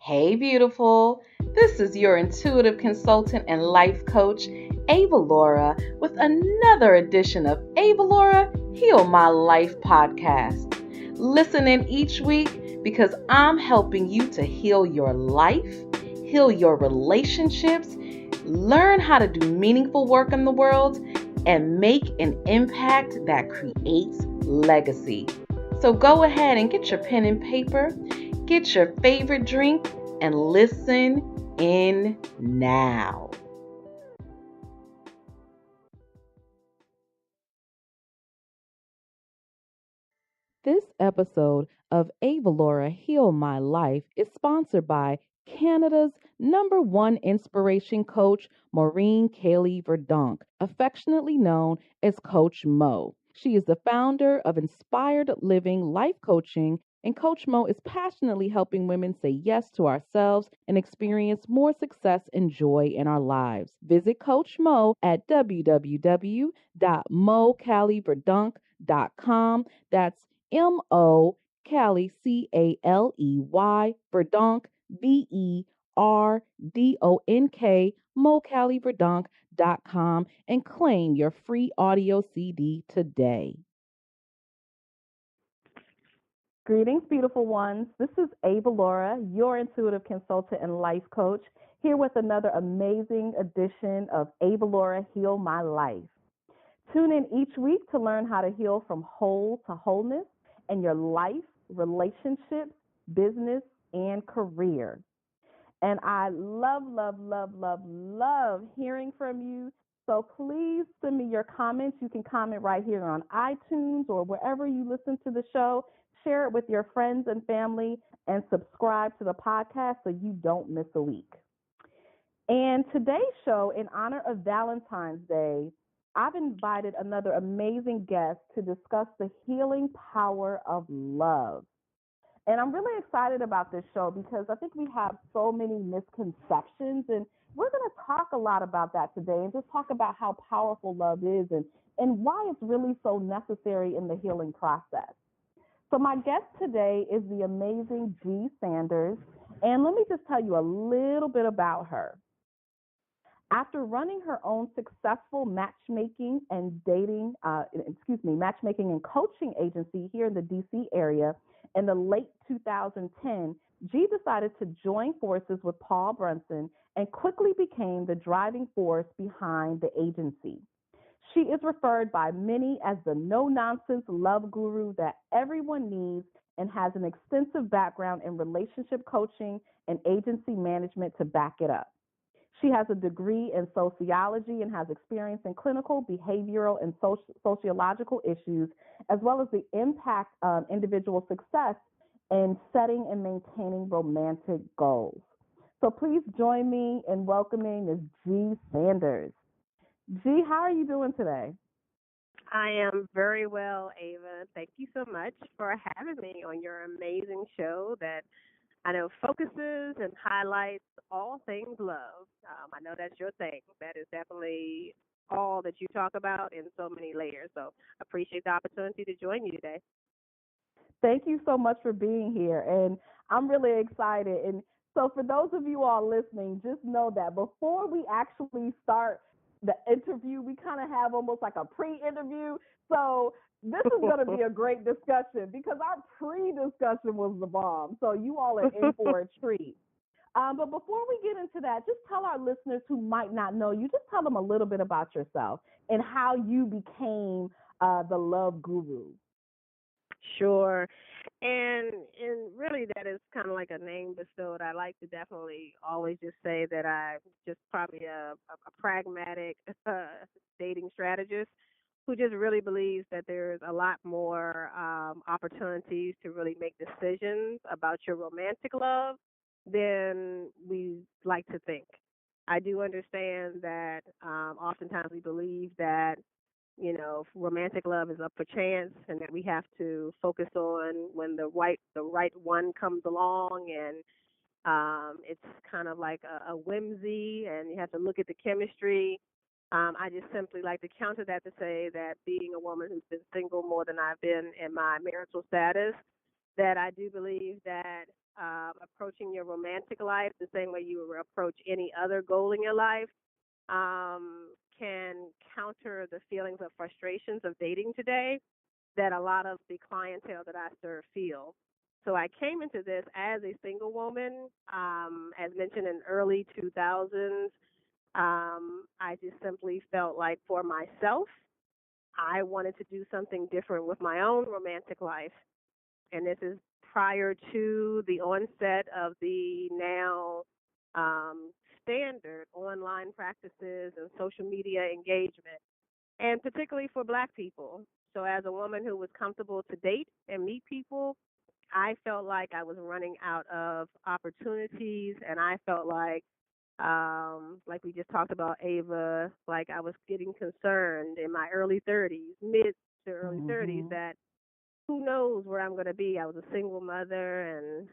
Hey, beautiful. This is your intuitive consultant and life coach, Ava Laura, with another edition of Ava Laura Heal My Life podcast. Listen in each week because I'm helping you to heal your life, heal your relationships, learn how to do meaningful work in the world, and make an impact that creates legacy. So go ahead and get your pen and paper, get your favorite drink, and listen in now. This episode of Ava Laura Heal My Life is sponsored by Canada's #1 inspiration coach, Maureen Kaylee Verdonk, affectionately known as Coach Mo. She is the founder of Inspired Living Life Coaching, and Coach Mo is passionately helping women say yes to ourselves and experience more success and joy in our lives. Visit Coach Mo at www.mocaliverdonk.com. That's Mo Callie Caley Verdonk Berdonk mocaliverdonk.com and claim your free audio CD today. Greetings, beautiful ones. This is Ava Laura, your intuitive consultant and life coach, here with another amazing edition of Ava Laura Heal My Life. Tune in each week to learn how to heal from whole to wholeness in your life, relationships, business, and career. And I love hearing from you. So please send me your comments. You can comment right here on iTunes or wherever you listen to the show. Share it with your friends and family and subscribe to the podcast so you don't miss a week. And today's show, in honor of Valentine's Day, I've invited another amazing guest to discuss the healing power of love. And I'm really excited about this show because I think we have so many misconceptions, and we're going to talk a lot about that today and just talk about how powerful love is and why it's really so necessary in the healing process. So my guest today is the amazing G. Sanders, and let me just tell you a little bit about her. After running her own successful matchmaking and coaching agency here in the DC area in the late 2010, G decided to join forces with Paul Brunson and quickly became the driving force behind the agency. She is referred by many as the no-nonsense love guru that everyone needs and has an extensive background in relationship coaching and agency management to back it up. She has a degree in sociology and has experience in clinical, behavioral, and sociological issues, as well as the impact of individual success in setting and maintaining romantic goals. So please join me in welcoming Ms. G. Sanders. G, how are you doing today? I am very well, Ava. Thank you so much for having me on your amazing show that I know focuses and highlights all things love. I know that's your thing. That is definitely all that you talk about in so many layers. So appreciate the opportunity to join you today. Thank you so much for being here. And I'm really excited. And so, for those of you all listening, just know that before we actually start the interview, we kind of have almost like a pre interview. So, this is going to be a great discussion because our pre discussion was the bomb. So, you all are in for a treat. But before we get into that, just tell our listeners who might not know you, just tell them a little bit about yourself and how you became the love guru. Sure. And really that is kind of like a name bestowed. I like to definitely always just say that I'm just probably a pragmatic dating strategist who just really believes that there's a lot more opportunities to really make decisions about your romantic love than we like to think. I do understand that oftentimes we believe that romantic love is up for chance and that we have to focus on when the right one comes along and it's kind of like a whimsy and you have to look at the chemistry. I just simply like to counter that to say that being a woman who's been single more than I've been in my marital status, that I do believe that approaching your romantic life the same way you would approach any other goal in your life can counter the feelings of frustrations of dating today that a lot of the clientele that I serve feel. So I came into this as a single woman, as mentioned in early 2000s. I just simply felt like for myself, I wanted to do something different with my own romantic life. And this is prior to the onset of the now um, standard online practices and social media engagement, and particularly for Black people. So, as a woman who was comfortable to date and meet people, I felt like I was running out of opportunities, and I felt like we just talked about, Ava, like I was getting concerned in my early 30s, mid to early 30s, Mhm. that who knows where I'm going to be. I was a single mother and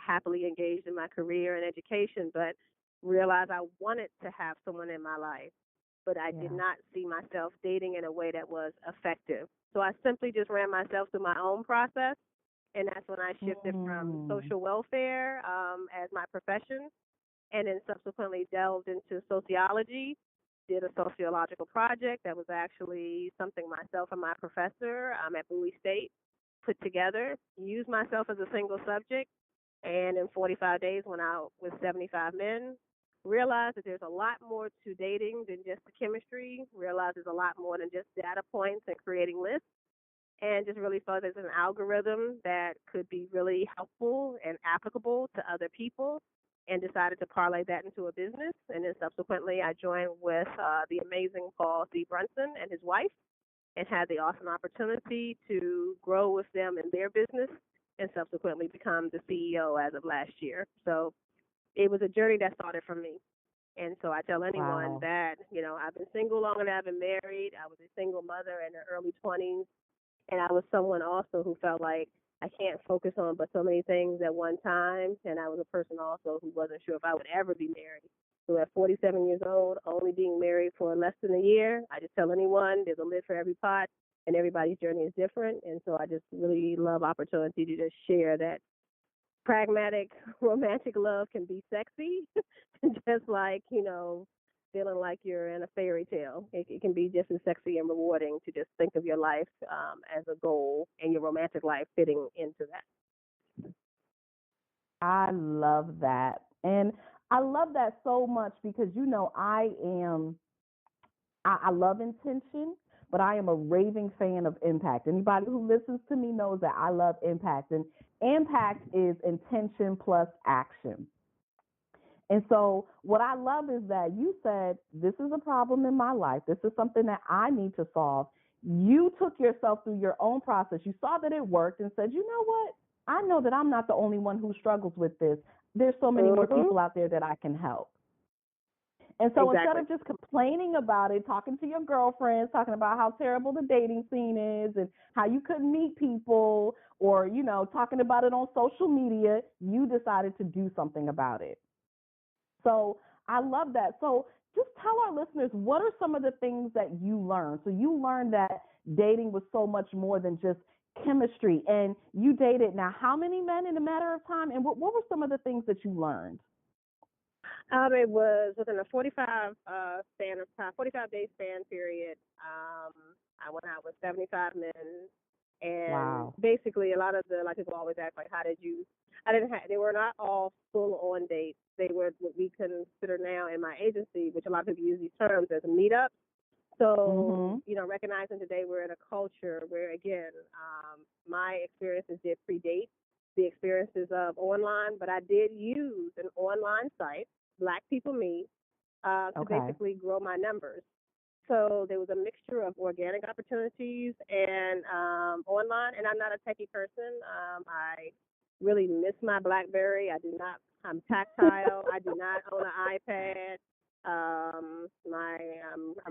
happily engaged in my career and education, but realized I wanted to have someone in my life, but I did Yeah. not see myself dating in a way that was effective. So I simply just ran myself through my own process, and that's when I shifted from Mm. social welfare as my profession, and then subsequently delved into sociology. Did a sociological project that was actually something myself and my professor at Bowie State put together. Used myself as a single subject, and in 45 days went out with 75 men. Realized that there's a lot more to dating than just the chemistry. Realized there's a lot more than just data points and creating lists, and just really thought there's an algorithm that could be really helpful and applicable to other people, and decided to parlay that into a business. And then subsequently, I joined with the amazing Paul C. Brunson and his wife, and had the awesome opportunity to grow with them in their business, and subsequently become the CEO as of last year. So it was a journey that started from me. And so I tell anyone Wow. that, I've been single longer than I've been married. I was a single mother in her early 20s, and I was someone also who felt like I can't focus on but so many things at one time. And I was a person also who wasn't sure if I would ever be married. So at 47 years old, only being married for less than a year, I just tell anyone there's a lid for every pot, and everybody's journey is different. And so I just really love opportunity to just share that pragmatic romantic love can be sexy, just like, feeling like you're in a fairy tale. It can be just as sexy and rewarding to just think of your life as a goal, and your romantic life fitting into that. I love that. And I love that so much because I love intention, but I am a raving fan of impact. Anybody who listens to me knows that I love impact. And impact is intention plus action. And so, what I love is that you said, this is a problem in my life. This is something that I need to solve. You took yourself through your own process. You saw that it worked and said, you know what? I know that I'm not the only one who struggles with this. There's so many more Mhm. people out there that I can help. And so instead Exactly. of just complaining about it, talking to your girlfriends, talking about how terrible the dating scene is and how you couldn't meet people or, talking about it on social media, you decided to do something about it. So I love that. So just tell our listeners, what are some of the things that you learned? So you learned that dating was so much more than just chemistry, and you dated now how many men in a matter of time? And what were some of the things that you learned? It was within a 45 day span period. I went out with 75 men, and Wow. basically a lot of the, like, people always ask like, how did you? I didn't have. They were not all full on dates. They were what we consider now in my agency, which a lot of people use these terms as meetups. So, Mhm. recognizing today we're in a culture where, again, my experiences did predate the experiences of online, but I did use an online site, Black People Meet, to Okay. basically grow my numbers. So there was a mixture of organic opportunities and online. And I'm not a techie person. I really miss my BlackBerry. I do not. I'm tactile. I do not own an iPad. I'm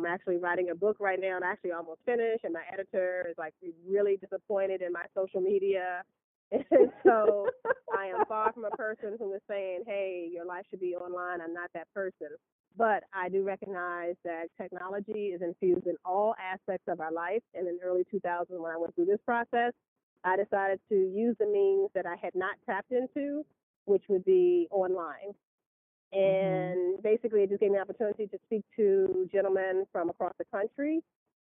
actually writing a book right now, and I actually almost finished. And my editor is like really disappointed in my social media, and so I am far from a person who is saying, "Hey, your life should be online." I'm not that person. But I do recognize that technology is infused in all aspects of our life. And in early 2000s, when I went through this process, I decided to use the means that I had not tapped into, which would be online. Mhm. And basically, it just gave me an opportunity to speak to gentlemen from across the country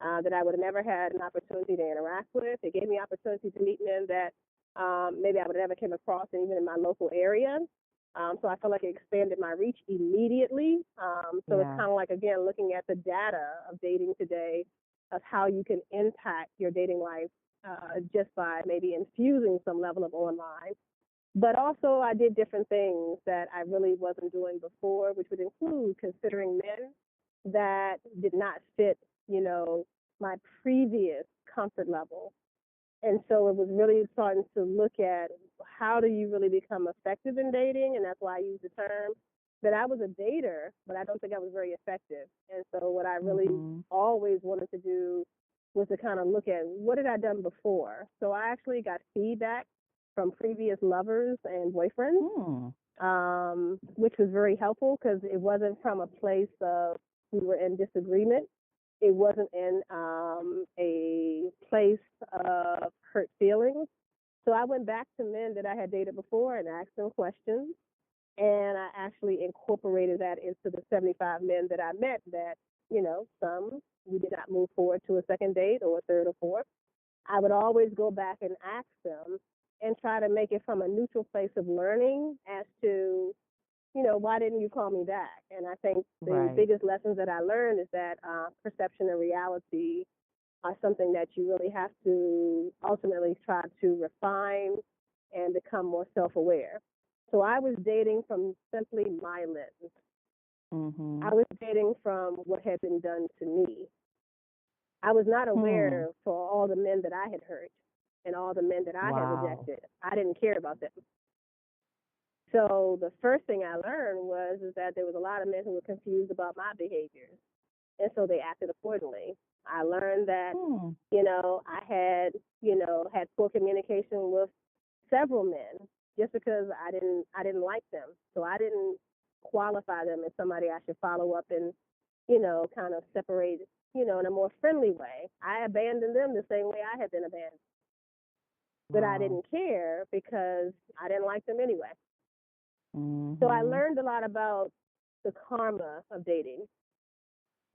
that I would have never had an opportunity to interact with. It gave me opportunity to meet men that maybe I would have never came across, even in my local area. So I felt like it expanded my reach immediately. So it's Yeah. kind of like, again, looking at the data of dating today, of how you can impact your dating life just by maybe infusing some level of online. But also, I did different things that I really wasn't doing before, which would include considering men that did not fit, you know, my previous comfort level. And so it was really starting to look at how do you really become effective in dating, and that's why I use the term that I was a dater, but I don't think I was very effective. And so what I really Mhm. always wanted to do was to kind of look at what had I done before. So I actually got feedback from previous lovers and boyfriends, Hmm. which was very helpful because it wasn't from a place of we were in disagreement. It wasn't in a place of hurt feelings. So I went back to men that I had dated before and asked them questions. And I actually incorporated that into the 75 men that I met that, some we did not move forward to a second date or a third or fourth. I would always go back and ask them and try to make it from a neutral place of learning as to, why didn't you call me back? And I think the Right. biggest lessons that I learned is that perception and reality are something that you really have to ultimately try to refine and become more self aware. So I was dating from simply my lens. I Mhm. was dating from what had been done to me. I was not Hmm. aware for all the men that I had hurt and all the men that I had Wow. rejected. I didn't care about them. So the first thing I learned was is that there was a lot of men who were confused about my behaviors, and so they acted accordingly. I learned that, Hmm. I had, had poor communication with several men just because I didn't like them. So I didn't qualify them as somebody I should follow up and, kind of separate, in a more friendly way. I abandoned them the same way I had been abandoned. But I Wow. didn't care because I didn't like them anyway. So I Mhm. learned a lot about the karma of dating,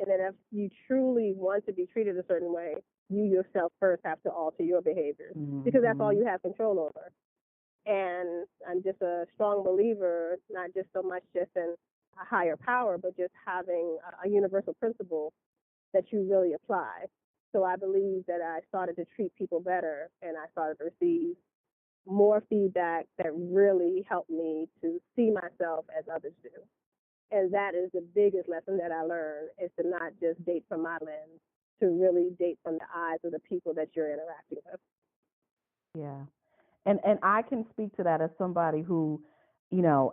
and that if you truly want to be treated a certain way, you yourself first have to alter your behaviors because that's all Mhm. you have control over. And I'm just a strong believer, not just so much just in a higher power, but just having a universal principle that you really apply. So I believe that I started to treat people better and I started to receive more feedback that really helped me to see myself as others do. And that is the biggest lesson that I learned is to not just date from my lens, to really date from the eyes of the people that you're interacting with. Yeah. And I can speak to that as somebody who,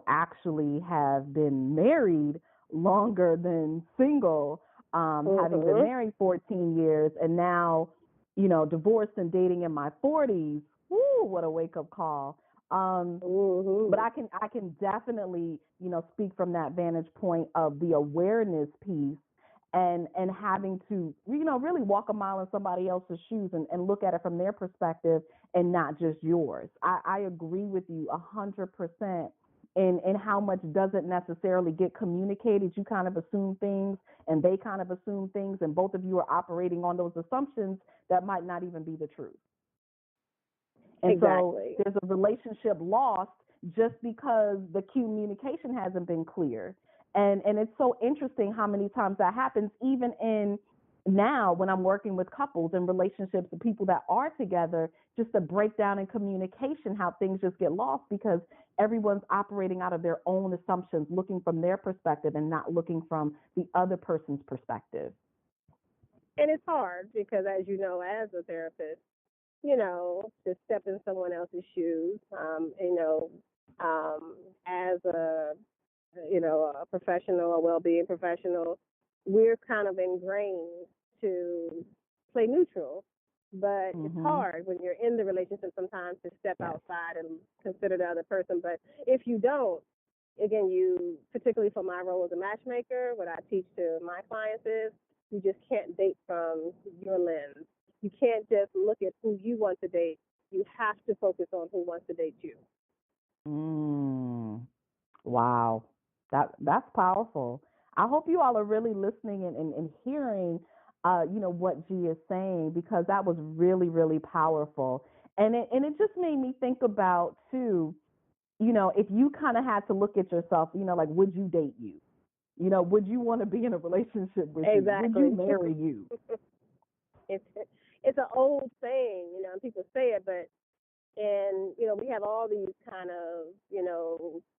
actually have been married longer than single, having been Mhm. married 14 years and now, divorced and dating in my 40s. Woo, what a wake up call. But Mhm. I can definitely, speak from that vantage point of the awareness piece and having to, really walk a mile in somebody else's shoes and look at it from their perspective and not just yours. I agree with you 100% in how much doesn't necessarily get communicated. You kind of assume things and they kind of assume things, and both of you are operating on those assumptions that might not even be the truth. And so Exactly. there's a relationship lost just because the communication hasn't been clear. And it's so interesting how many times that happens, even in now when I'm working with couples and relationships and people that are together, just a breakdown in communication, how things just get lost because everyone's operating out of their own assumptions, looking from their perspective and not looking from the other person's perspective. And it's hard because, as you know, as a therapist, to step in someone else's shoes, um, as a professional, a well-being professional, we're kind of ingrained to play neutral. But it's Mhm. hard when you're in the relationship sometimes to step Yes. outside and consider the other person. But if you don't, again, you, particularly for my role as a matchmaker, what I teach to my clients is you just can't date from your lens. You can't just look at who you want to date You have to focus on who wants to date you. Mm. Wow. That's powerful. I hope you all are really listening and hearing what G is saying, because that was really, really powerful. And it just made me think about too, if you kind of had to look at yourself, like, would you date you? Would you want to be in a relationship with you? Would you Exactly. marry you? it's it's an old saying, and people say it, but and we have all these kind of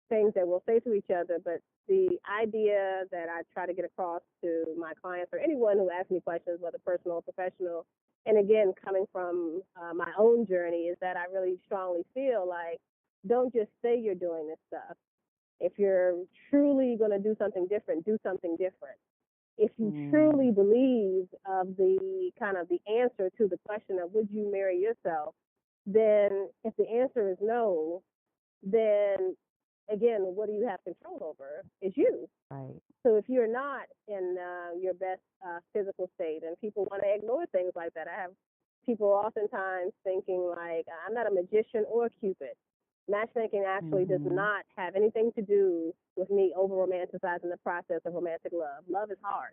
things that we'll say to each other, but the idea that I try to get across to my clients or anyone who asks me questions, whether personal or professional, and again coming from my own journey, is that I really strongly feel like, don't just say you're doing this stuff. If you're truly going to do something different, do something different. If you truly believe of the kind of the answer to the question of would you marry yourself, then if the answer is no, then again, what do you have control over? Is you. Right. So if you're not in your best physical state, and people want to ignore things like that, I have people oftentimes thinking like, I'm not a magician or a cupid. Matchmaking actually does not have anything to do with me over romanticizing the process of romantic love. Love is hard.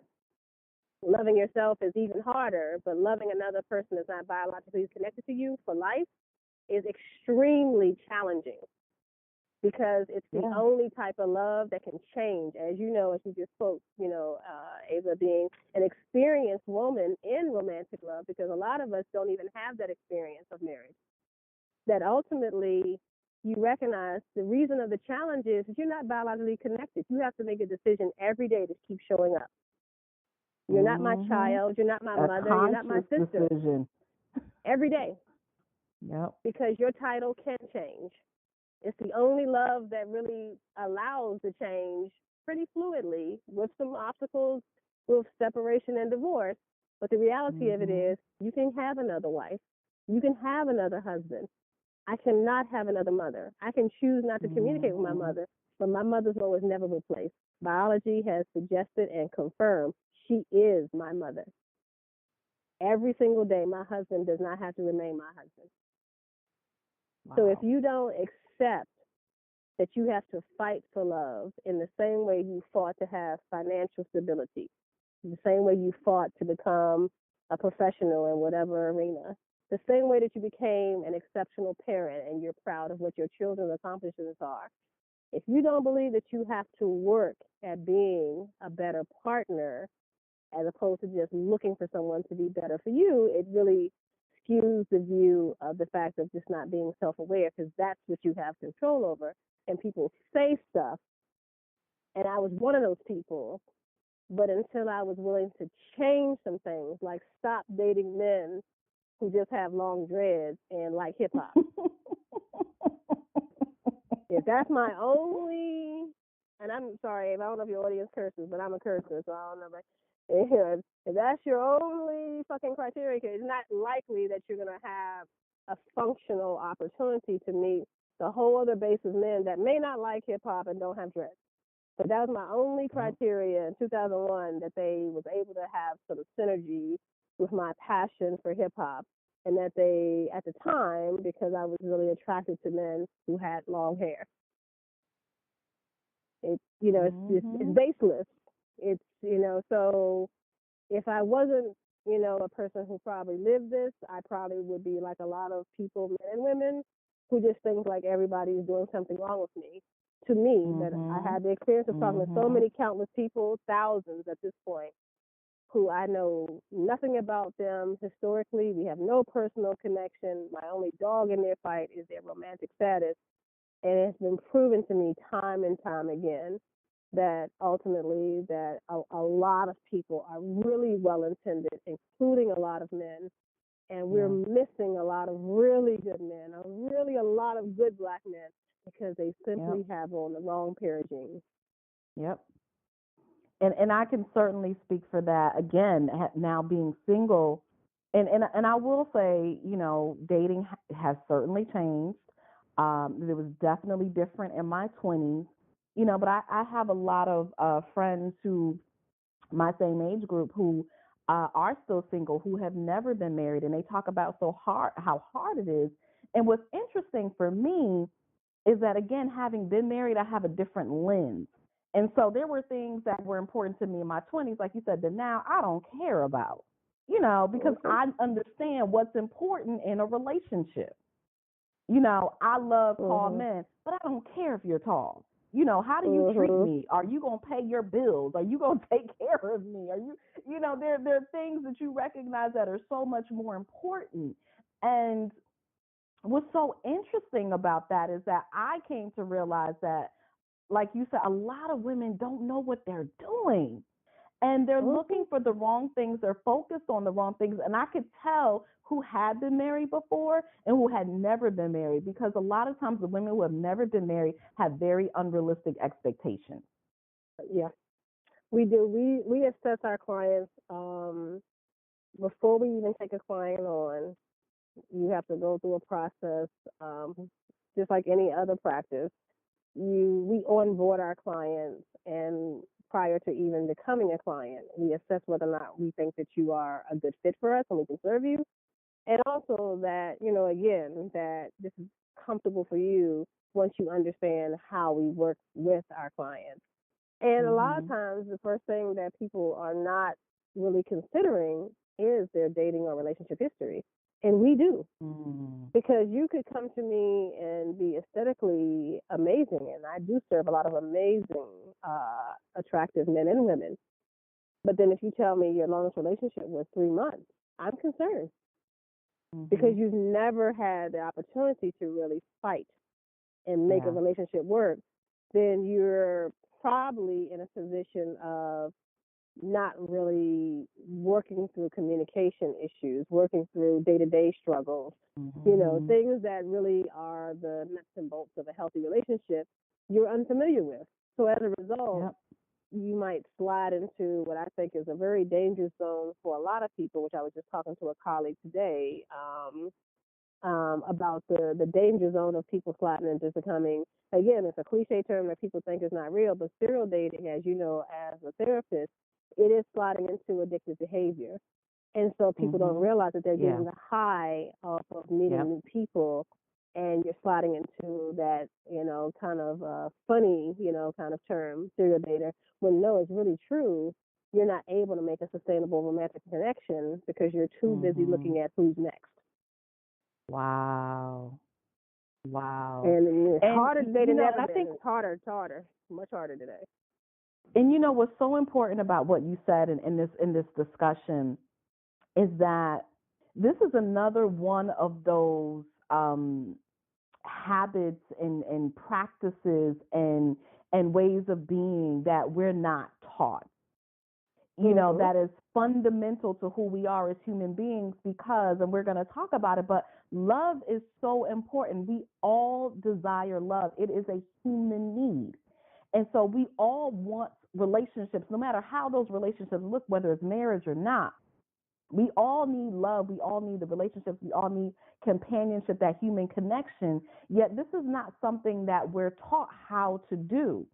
Loving yourself is even harder, but loving another person that's not biologically connected to you for life is extremely challenging, because it's the only type of love that can change. As you know, as you just spoke, Ava being an experienced woman in romantic love, because a lot of us don't even have that experience of marriage, that ultimately you recognize the reason of the challenge is you're not biologically connected. You have to make a decision every day to keep showing up. You're not my child. You're not my mother. You're not my sister. Decision. Every day. Yep. Because your title can change. It's the only love that really allows the change pretty fluidly, with some obstacles, with separation and divorce. But the reality of it is, you can have another wife. You can have another husband. I cannot have another mother. I can choose not to communicate with my mother, but my mother's role is never replaced. Biology has suggested and confirmed she is my mother. Every single day, my husband does not have to remain my husband. Wow. So if you don't accept that you have to fight for love in the same way you fought to have financial stability, the same way you fought to become a professional in whatever arena, the same way that you became an exceptional parent and you're proud of what your children's accomplishments are, if you don't believe that you have to work at being a better partner as opposed to just looking for someone to be better for you, it really skews the view of the fact of just not being self-aware, because that's what you have control over. And people say stuff, and I was one of those people, but until I was willing to change some things, like stop dating men who just have long dreads and like hip hop. If that's my only, and I'm sorry, I don't know if your audience curses, but I'm a cursor, so I don't know. But if that's your only fucking criteria, it's not likely that you're gonna have a functional opportunity to meet the whole other base of men that may not like hip hop and don't have dreads. But that was my only criteria in 2001, that they was able to have some synergy with my passion for hip hop, and that they, at the time, because I was really attracted to men who had long hair. It's baseless. It's so if I wasn't a person who probably lived this, I probably would be like a lot of people, men and women, who just think like everybody's doing something wrong with me. To me, that I had the experience of talking to so many countless people, thousands at this point, who I know nothing about them historically. We have no personal connection. My only dog in their fight is their romantic status. And it's been proven to me time and time again that ultimately that a lot of people are really well intended, including a lot of men. And we're missing a lot of really good men, a lot of good Black men, because they simply have on the wrong pair of jeans. Yep. And I can certainly speak for that. Again, now being single, and I will say, dating has certainly changed. It was definitely different in my 20s, but I have a lot of friends who, my same age group, who are still single, who have never been married, and they talk about how hard it is And what's interesting for me is that, again, having been married, I have a different lens. And so there were things that were important to me in my 20s, like you said, that now I don't care about, because I understand what's important in a relationship. I love tall men, but I don't care if you're tall. How do you treat me? Are you going to pay your bills? Are you going to take care of me? Are you, there are things that you recognize that are so much more important. And what's so interesting about that is that I came to realize that, like you said, a lot of women don't know what they're doing. And they're looking for the wrong things. They're focused on the wrong things. And I could tell who had been married before and who had never been married, because a lot of times the women who have never been married have very unrealistic expectations. Yeah, we do. We assess our clients before we even take a client on. You have to go through a process, just like any other practice. We onboard our clients, and prior to even becoming a client, we assess whether or not we think that you are a good fit for us and we can serve you, and also that again, that this is comfortable for you once you understand how we work with our clients. And a lot of times, the first thing that people are not really considering is their dating or relationship history. And we do. Because you could come to me and be aesthetically amazing, and I do serve a lot of amazing, attractive men and women. But then if you tell me your longest relationship was 3 months, I'm concerned because you've never had the opportunity to really fight and make a relationship work. Then you're probably in a position of not really working through communication issues, working through day-to-day struggles, things that really are the nuts and bolts of a healthy relationship you're unfamiliar with. So as a result, you might slide into what I think is a very dangerous zone for a lot of people, which I was just talking to a colleague today, about the danger zone of people sliding into becoming, again, it's a cliche term that people think is not real, but serial dating, as you know, as a therapist, it is sliding into addictive behavior. And so people don't realize that they're getting the high off of meeting new people, and you're sliding into that, kind of funny, kind of term, serial dater, when no, it's really true. You're not able to make a sustainable romantic connection because you're too busy looking at who's next. Wow. And it's harder today than ever. I think it's harder, much harder today. And what's so important about what you said in this discussion is that this is another one of those habits and practices and ways of being that we're not taught. That is fundamental to who we are as human beings, because, and we're going to talk about it, but love is so important. We all desire love. It is a human need. And so we all want relationships, no matter how those relationships look, whether it's marriage or not. We all need love. We all need the relationships. We all need companionship, that human connection. Yet this is not something that we're taught how to do.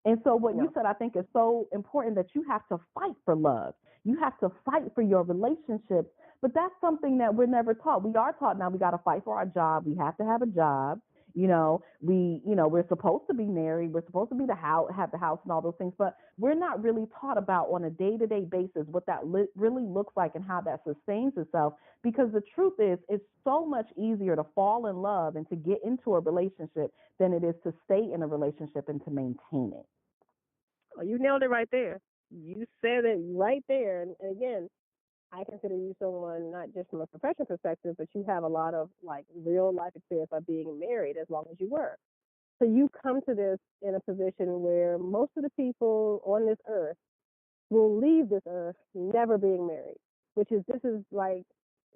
And so what you said, I think, is so important, that you have to fight for love. You have to fight for your relationships. But that's something that we're never taught. We are taught now we got to fight for our job. We have to have a job. We're supposed to be married. We're supposed to be have the house and all those things. But we're not really taught about on a day-to-day basis what that really looks like and how that sustains itself. Because the truth is, it's so much easier to fall in love and to get into a relationship than it is to stay in a relationship and to maintain it. Oh, you nailed it right there. You said it right there. And again, I consider you someone, not just from a professional perspective, but you have a lot of real life experience by being married as long as you were. So you come to this in a position where most of the people on this earth will leave this earth never being married, this is like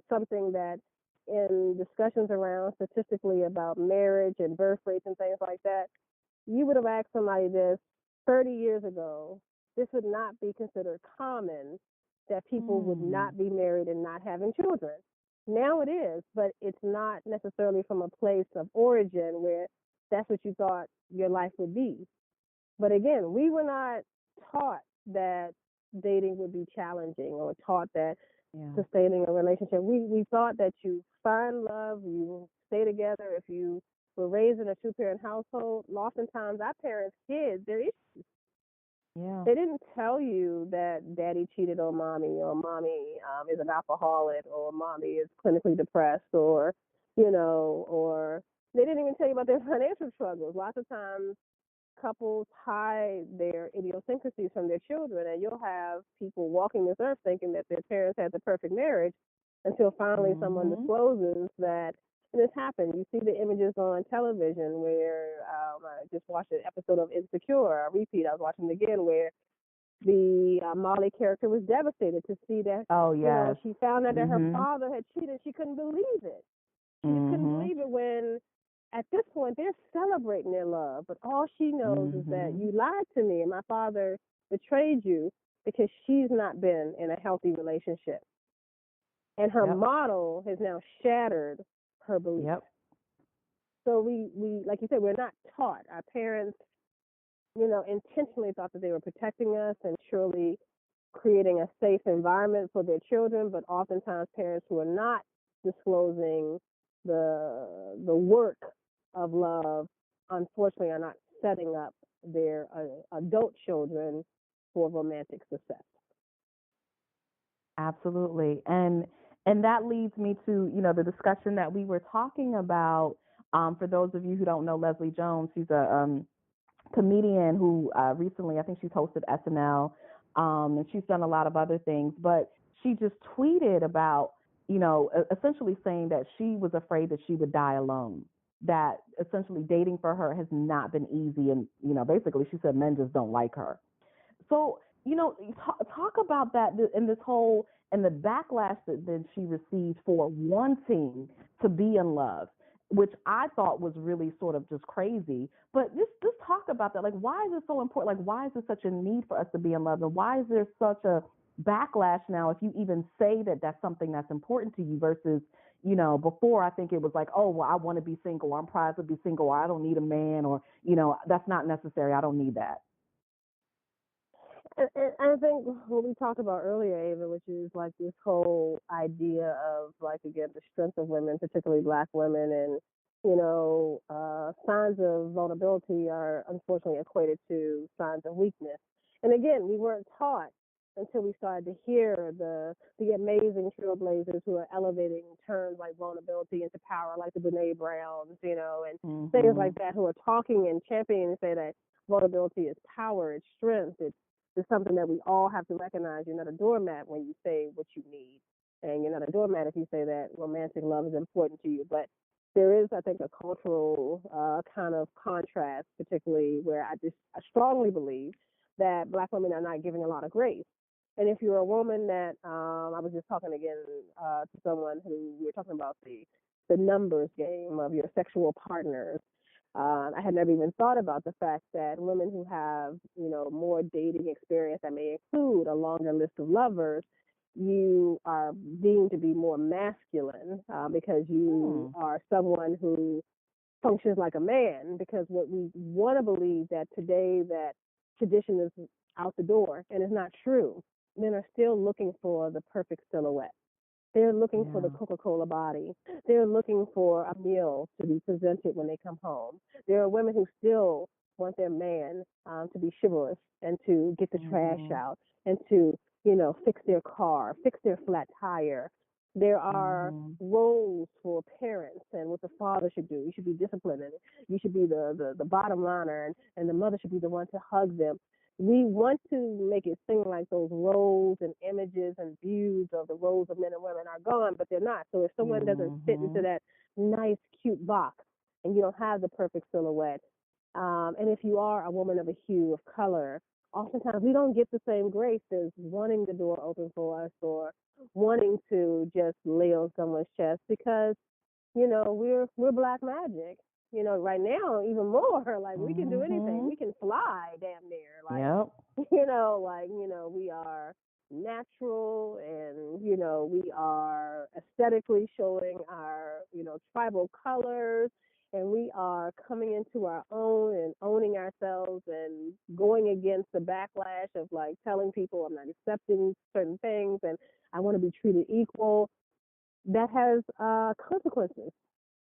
something that in discussions around statistically about marriage and birth rates and things like that, you would have asked somebody this 30 years ago. This would not be considered common, that people would not be married and not having children. Now it is, but it's not necessarily from a place of origin where that's what you thought your life would be. But again, we were not taught that dating would be challenging, or taught that sustaining a relationship. We thought that you find love, you stay together. If you were raised in a two-parent household, oftentimes our parents' kids, they didn't tell you that daddy cheated on mommy, or mommy is an alcoholic, or mommy is clinically depressed, or or they didn't even tell you about their financial struggles. Lots of times couples hide their idiosyncrasies from their children, and you'll have people walking this earth thinking that their parents had the perfect marriage until finally someone discloses that. And this happened. You see the images on television where I just watched an episode of Insecure, a repeat. I was watching it again, where the Molly character was devastated to see that. She found out that her father had cheated. She couldn't believe it. She just couldn't believe it when, at this point, they're celebrating their love. But all she knows is that you lied to me and my father betrayed you, because she's not been in a healthy relationship. And her model has now shattered her belief. So we, like you said, we're not taught. Our parents, intentionally thought that they were protecting us and surely creating a safe environment for their children, but oftentimes parents who are not disclosing the work of love, unfortunately, are not setting up their adult children for romantic success. Absolutely. And that leads me to, the discussion that we were talking about. For those of you who don't know Leslie Jones, she's a comedian who recently, I think she's hosted SNL, and she's done a lot of other things, but she just tweeted about, essentially saying that she was afraid that she would die alone, that essentially dating for her has not been easy. And, basically she said men just don't like her. So, talk about that in this whole, and the backlash that she received for wanting to be in love, which I thought was really sort of just crazy. But just talk about that. Like, why is it so important? Like, why is there such a need for us to be in love? And why is there such a backlash now if you even say that that's something that's important to you versus, before I think it was like, oh, well, I want to be single, or I'm proud to be single, or I don't need a man, or, that's not necessary. I don't need that. And I think what we talked about earlier, Ava, which is like this whole idea of, like, again, the strength of women, particularly Black women, and signs of vulnerability are unfortunately equated to signs of weakness. And again, we weren't taught until we started to hear the amazing trailblazers who are elevating terms like vulnerability into power, like the Brene Browns, and things like that, who are talking and championing and say that vulnerability is power, it's strength, it's something that we all have to recognize. You're not a doormat when you say what you need, and you're not a doormat if you say that romantic love is important to you. But there is, I think, a cultural kind of contrast, particularly where I strongly believe that Black women are not giving a lot of grace. And if you're a woman that, I was just talking again to someone who we were talking about the numbers game of your sexual partners. I had never even thought about the fact that women who have, more dating experience that may include a longer list of lovers, you are deemed to be more masculine because you are someone who functions like a man. Because what we want to believe that today that tradition is out the door, and it's not true. Men are still looking for the perfect silhouette. They're looking for the Coca-Cola body. They're looking for a meal to be presented when they come home. There are women who still want their man to be chivalrous and to get the trash out and to, fix their car, fix their flat tire. There are roles for parents and what the father should do. You should be disciplined, and you should be the bottom liner, and the mother should be the one to hug them. We want to make it seem like those roles and images and views of the roles of men and women are gone, but they're not. So if someone doesn't fit into that nice, cute box, and you don't have the perfect silhouette, and if you are a woman of a hue of color, oftentimes we don't get the same grace as wanting the door open for us or wanting to just lay on someone's chest, because we're Black magic. Right now even more. Like, we can do anything. We can fly damn near. Like, we are natural, and we are aesthetically showing our tribal colors, and we are coming into our own and owning ourselves and going against the backlash of like telling people I'm not accepting certain things and I want to be treated equal, that has consequences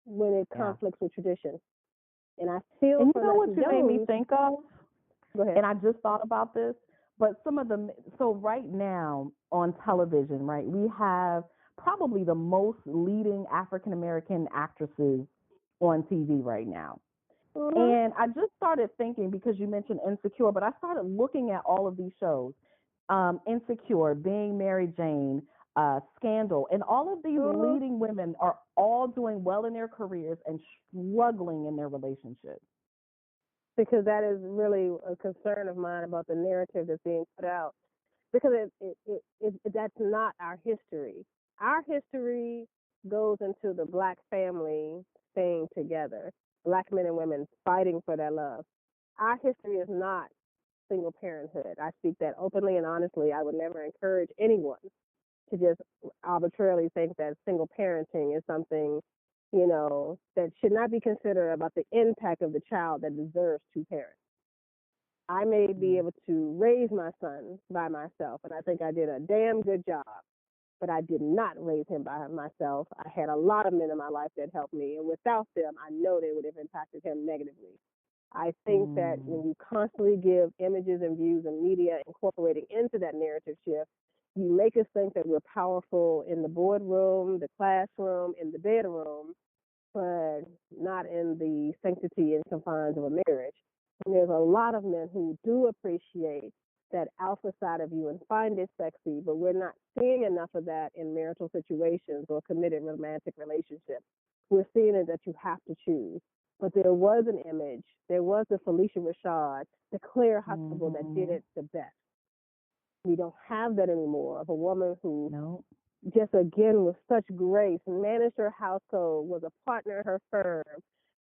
when it Yeah. conflicts with tradition. And I feel And you for know what Leslie you made me Jones. think of? Go ahead. And I just thought about this, but some of the, so right now on television, right, we have probably the most leading African American actresses on TV right now. Mm-hmm. And I just started thinking, because you mentioned Insecure, but I started looking at all of these shows, Insecure, Being Mary Jane, Scandal, and all of these Mm-hmm. leading women are all doing well in their careers and struggling in their relationships. Because that is really a concern of mine about the narrative that's being put out. Because that's not our history. Our history goes into the black family staying together, black men and women fighting for their love. Our history is not single parenthood. I speak that openly and honestly. I would never encourage anyone to just arbitrarily think that single parenting is something, that should not be considered about the impact of the child that deserves two parents. I may be Mm. able to raise my son by myself, and I think I did a damn good job. But I did not raise him by myself. I had a lot of men in my life that helped me, and without them, I know they would have impacted him negatively. I think that Mm. when you constantly give images and views and media incorporating into that narrative shift, you make us think that we're powerful in the boardroom, the classroom, in the bedroom, but not in the sanctity and confines of a marriage. And there's a lot of men who do appreciate that alpha side of you and find it sexy, but we're not seeing enough of that in marital situations or committed romantic relationships. We're seeing it that you have to choose. But there was an image, there was the Felicia Rashad, the Claire Huxtable that did Mm-hmm. it the best. We don't have that anymore of a woman who No. just again with such grace managed her household, was a partner in her firm,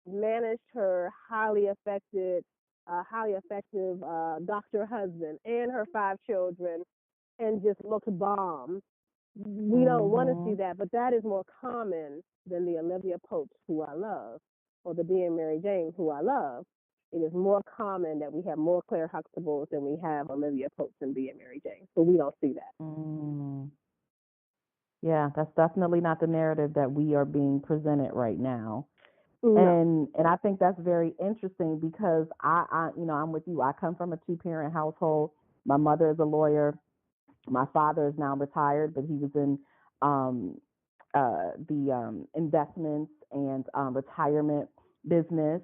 managed her highly effective doctor husband and her 5 children, and just looked bomb. We don't want to see Mm-hmm. that, but that is more common than the Olivia Popes who I love, or the Being Mary Jane who I love. It is more common that we have more Claire Huxtables than we have Olivia Popes and Being Mary Jane. So we don't see that. Mm. Yeah, that's definitely not the narrative that we are being presented right now. No. And I think that's very interesting because I'm with you. I come from a two-parent household. My mother is a lawyer. My father is now retired, but he was in um the investments and retirement business.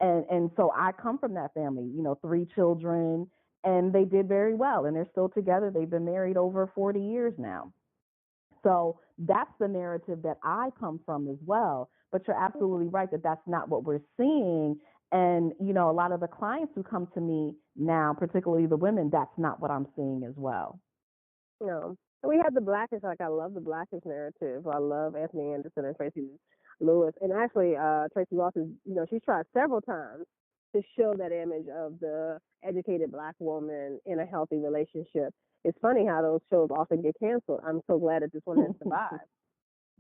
And so I come from that family, 3 children, and they did very well, and they're still together. They've been married over 40 years now. So that's the narrative that I come from as well. But you're absolutely right that that's not what we're seeing. And, a lot of the clients who come to me now, particularly the women, that's not what I'm seeing as well. No. And we have the Blackest, like I love the Blackest narrative. I love Anthony Anderson and Tracy Lewis. And actually, Tracy Ross is, she's tried several times to show that image of the educated black woman in a healthy relationship. It's funny how those shows often get canceled. I'm so glad that this one has survived.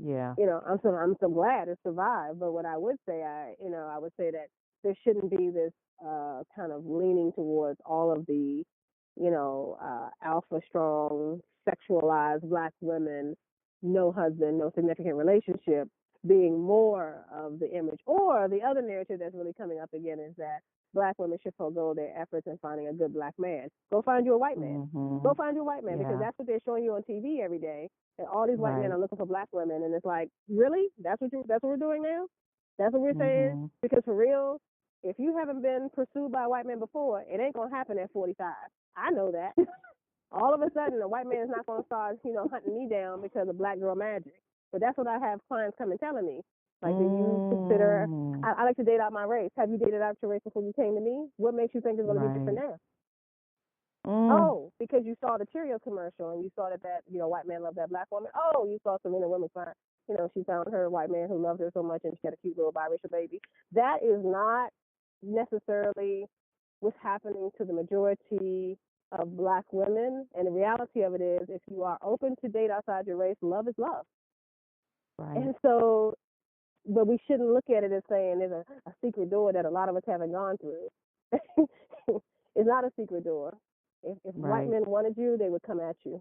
Yeah. I'm so glad it survived. But what I would say, I would say that there shouldn't be this kind of leaning towards all of the, alpha strong, sexualized black women, no husband, no significant relationship, being more of the image. Or the other narrative that's really coming up again is that black women should forego their efforts in finding a good black man. Go find you a white man. Mhm. Go find you a white man, because Yeah. that's what they're showing you on TV every day. And all these white men Right. are looking for black women, and it's like, really? That's what we're doing now? That's what we're saying? Mhm. Because for real, if you haven't been pursued by a white man before, it ain't gonna happen at 45. I know that. All of a sudden, a white man is not gonna start, hunting me down because of black girl magic. But that's what I have clients come and telling me. Like, do you consider? Mm. I like to date out my race. Have you dated out your race before you came to me? What makes you think it's gonna be different Right. now? Mm. Oh, because you saw the Cheerio commercial and you saw that white man loved that black woman. Oh, you saw Serena Williams find, she found her white man who loved her so much and she had a cute little biracial baby. That is not necessarily what's happening to the majority of black women. And the reality of it is, if you are open to date outside your race, love is love. Right. And so but we shouldn't look at it as saying there's a secret door that a lot of us haven't gone through. It's not a secret door. If white Right. men wanted you, they would come at you.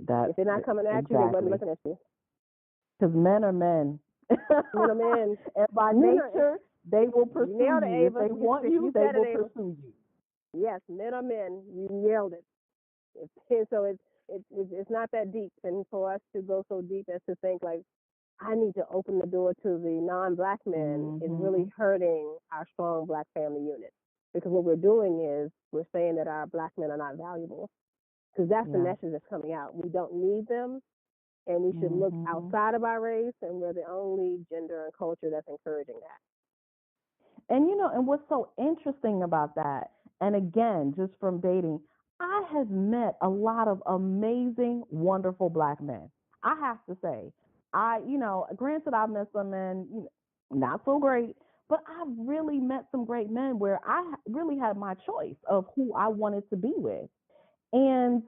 That If they're not coming at you, they wouldn't be exactly. looking at you. Because men are men. Men are men. And by Men nature, they will you pursue nailed it, you. If Ava. they want you, You they said it, will Ava. pursue you. Yes, men are men. You nailed it. So it's not that deep, and for us to go so deep as to think like I need to open the door to the non-black men is Hmm. really hurting our strong black family unit. Because what we're doing is we're saying that our black men are not valuable. Because that's the Yeah. message that's coming out. We don't need them, and we should look Hmm. outside of our race, and we're the only gender and culture that's encouraging that. And and what's so interesting about that, and again, just from dating, I have met a lot of amazing, wonderful black men. I have to say, granted, I've met some men, not so great, but I've really met some great men where I really had my choice of who I wanted to be with. And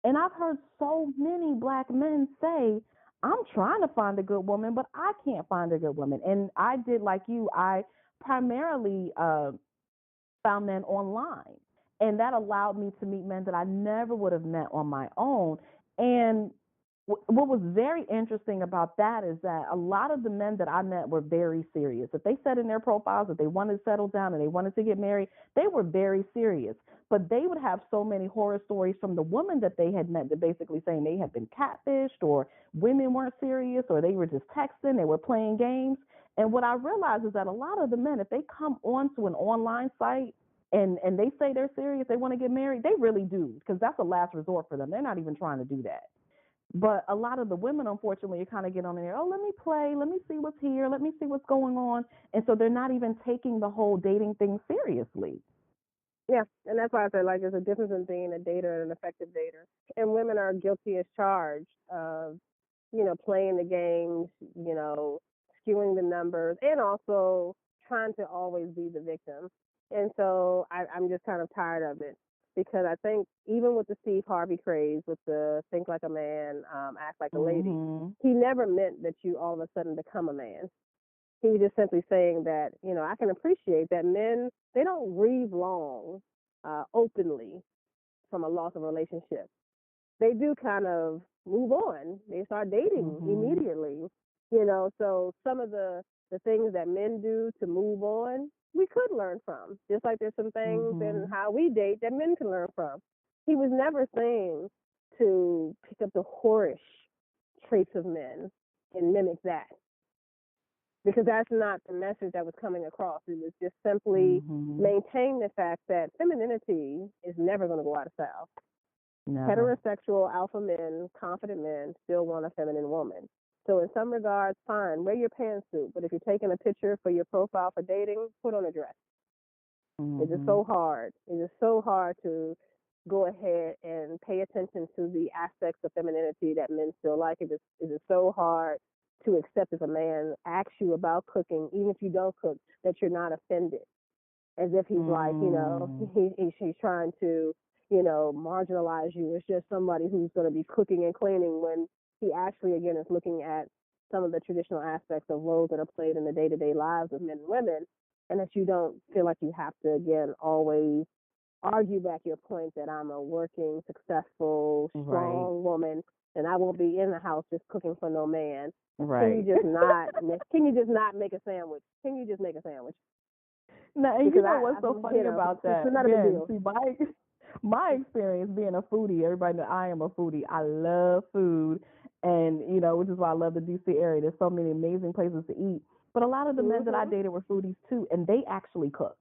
I've heard so many black men say, I'm trying to find a good woman, but I can't find a good woman. And I did like you, I primarily found men online. And that allowed me to meet men that I never would have met on my own. And what was very interesting about that is that a lot of the men that I met were very serious. If they said in their profiles that they wanted to settle down and they wanted to get married, they were very serious. But they would have so many horror stories from the women that they had met that basically saying they had been catfished or women weren't serious or they were just texting, they were playing games. And what I realized is that a lot of the men, if they come onto an online site and they say they're serious, they want to get married, they really do, because that's a last resort for them. They're not even trying to do that. But a lot of the women, unfortunately, kind of get on there. Oh, let me play. Let me see what's here. Let me see what's going on. And so they're not even taking the whole dating thing seriously. Yeah, and that's why I said like there's a difference in being a dater and an effective dater. And women are guilty as charged of, playing the games, skewing the numbers, and also trying to always be the victim. And so I'm just kind of tired of it because I think even with the Steve Harvey craze, with the think like a man, act like a lady, Mhm. he never meant that you all of a sudden become a man. He was just simply saying that, I can appreciate that men, they don't grieve long openly from a loss of relationship. They do kind of move on. They start dating Mhm. immediately, so some of the things that men do to move on, we could learn from. Just like there's some things in Mhm. how we date that men can learn from. He was never saying to pick up the whorish traits of men and mimic that because that's not the message that was coming across. It was just simply Mhm. maintain the fact that femininity is never going to go out of style. Never. Heterosexual alpha men, confident men, still want a feminine woman. So in some regards, fine, wear your pantsuit. But if you're taking a picture for your profile for dating, put on a dress. It is Mhm. so hard. It is so hard to go ahead and pay attention to the aspects of femininity that men still like. It is so hard to accept if a man asks you about cooking, even if you don't cook, that you're not offended. As if he's like, Mm. he's trying to, marginalize you. It's just somebody who's going to be cooking and cleaning when he actually, again, is looking at some of the traditional aspects of roles that are played in the day-to-day lives of men and women, and that you don't feel like you have to, again, always argue back your point that I'm a working, successful, Right. strong woman, and I won't be in the house just cooking for no man. Can you Right. just not? Can you just not make a sandwich? Can you just make a sandwich? Now, and Because what's so funny about it's that? not a big Again, deal. see, my experience being a foodie, everybody knows I am a foodie. I love food, and which is why I love the DC area. There's so many amazing places to eat. But a lot of the men that I Mhm. dated were foodies too, and they actually cook.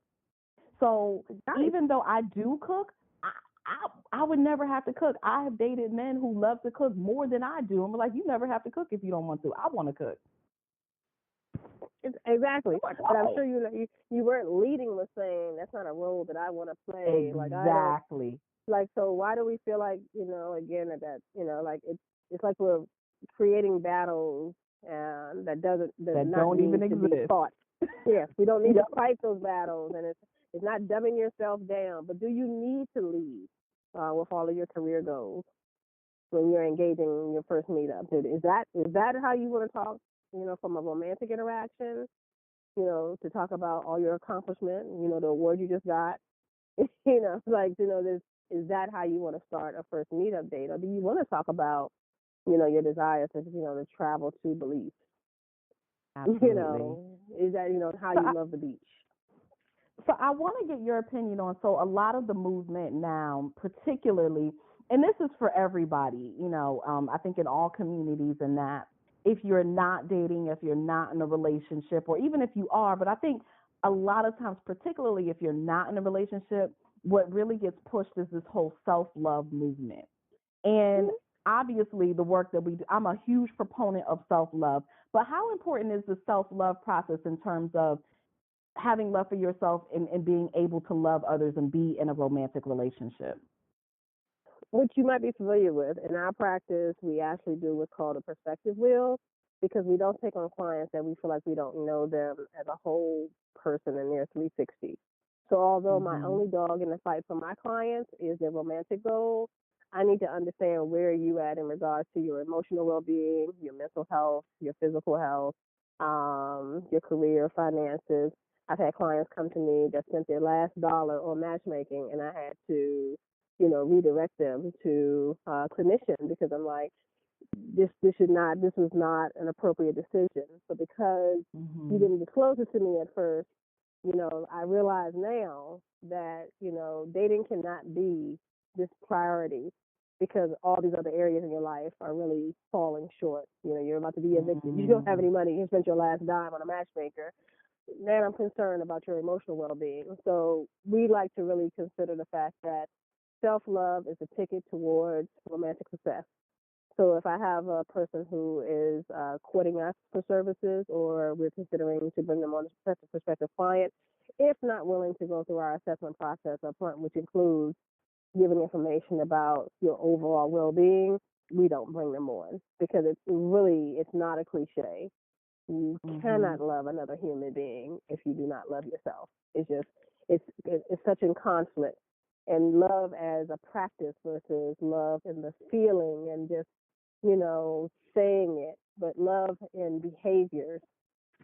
So Nice. even though I do cook, I would never have to cook. I have dated men who love to cook more than I do. I'm like, you never have to cook if you don't want to. I want to cook. Exactly. I'm like, But I'm oh, sure you weren't leading with saying that's not a role that I want to play. Like I don't exactly. like. So why do we feel like again that like it's like we're creating battles that does That not don't even need to be exist. fought. Yes, we don't need to Yep. fight those battles, and it's not dumbing yourself down. But do you need to lead with all of your career goals when you're engaging in your first meetup? Is that how you want to talk? from a romantic interaction, to talk about all your accomplishment, the award you just got, like, this, is that how you want to start a first meetup date? Or do you want to talk about, your desire to travel to Belize? Absolutely. Is that, how So you love the beach? I want to get your opinion on, so a lot of the movement now, particularly, and this is for everybody, I think in all communities, and that if you're not dating, if you're not in a relationship, or even if you are, but I think a lot of times, particularly if you're not in a relationship, what really gets pushed is this whole self-love movement. And obviously the work that we do, I'm a huge proponent of self-love, but how important is the self-love process in terms of having love for yourself and being able to love others and be in a romantic relationship? Which you might be familiar with. In our practice, we actually do what's called a perspective wheel, because we don't take on clients that we feel like we don't know them as a whole person in their 360. So although my Mhm. only dog in the fight for my clients is their romantic goal, I need to understand where you at in regards to your emotional well-being, your mental health, your physical health, your career, finances. I've had clients come to me that spent their last dollar on matchmaking, and I had to, redirect them to a clinician, because I'm like, this was not an appropriate decision. So because you Mhm. didn't disclose it to me at first, I realize now that, dating cannot be this priority, because all these other areas in your life are really falling short. You're about to be evicted. You don't have Mhm. any money. You spent your last dime on a matchmaker. Now I'm concerned about your emotional well-being. So we like to really consider the fact that self-love is a ticket towards romantic success. So if I have a person who is courting us for services, or we're considering to bring them on as a prospective client, if not willing to go through our assessment process up front, which includes giving information about your overall well-being, we don't bring them on, because it's not a cliche. You cannot Mhm. love another human being if you do not love yourself. It's such in conflict. And love as a practice versus love in the feeling and just, saying it, but love in behaviors.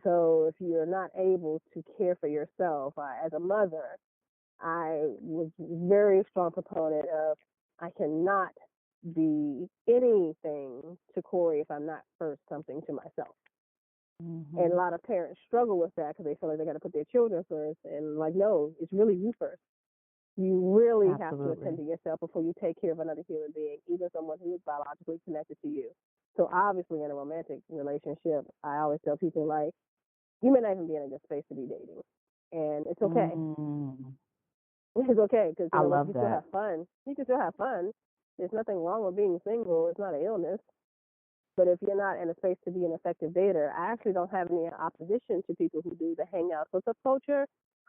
So if you're not able to care for yourself, as a mother, I was very strong proponent of, I cannot be anything to Corey if I'm not first something to myself. And a Mhm. lot of parents struggle with that, because they feel like they got to put their children first. And like, no, it's really you first. You really have to attend Absolutely. to yourself before you take care of another human being, even someone who is biologically connected to you. So obviously, in a romantic relationship, I always tell people, like, you may not even be in a good space to be dating, and it's okay. Mm. It's okay, because I you love can still that. have fun. You can still have fun. There's nothing wrong with being single. It's not an illness. But if you're not in a space to be an effective dater, I actually don't have any opposition to people who do the hangout hookup culture.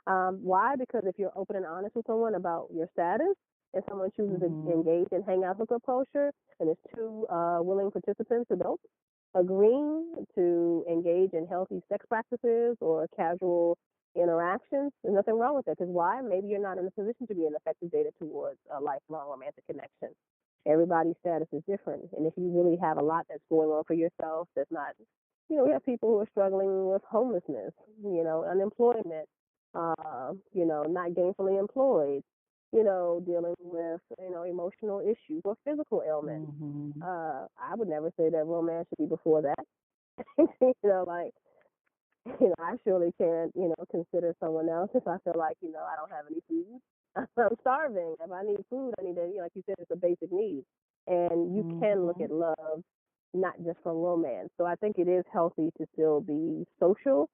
Why? Because if you're open and honest with someone about your status, and someone chooses to Mhm. engage in hangout hookup culture, and there's two willing participants, adults, agreeing to engage in healthy sex practices or casual interactions, there's nothing wrong with that. Because why? Maybe you're not in a position to be an effective dater towards a lifelong romantic connection. Everybody's status is different. And if you really have a lot that's going on for yourself, that's not, we have people who are struggling with homelessness, unemployment, not gainfully employed, dealing with, emotional issues or physical ailments. Mhm. I would never say that romance should be before that. Like, I surely can't, consider someone else if I feel like, I don't have any food. I'm starving. If I need food, I need to, like you said, it's a basic need. And you can look Mhm. at love not just from romance. So I think it is healthy to still be social,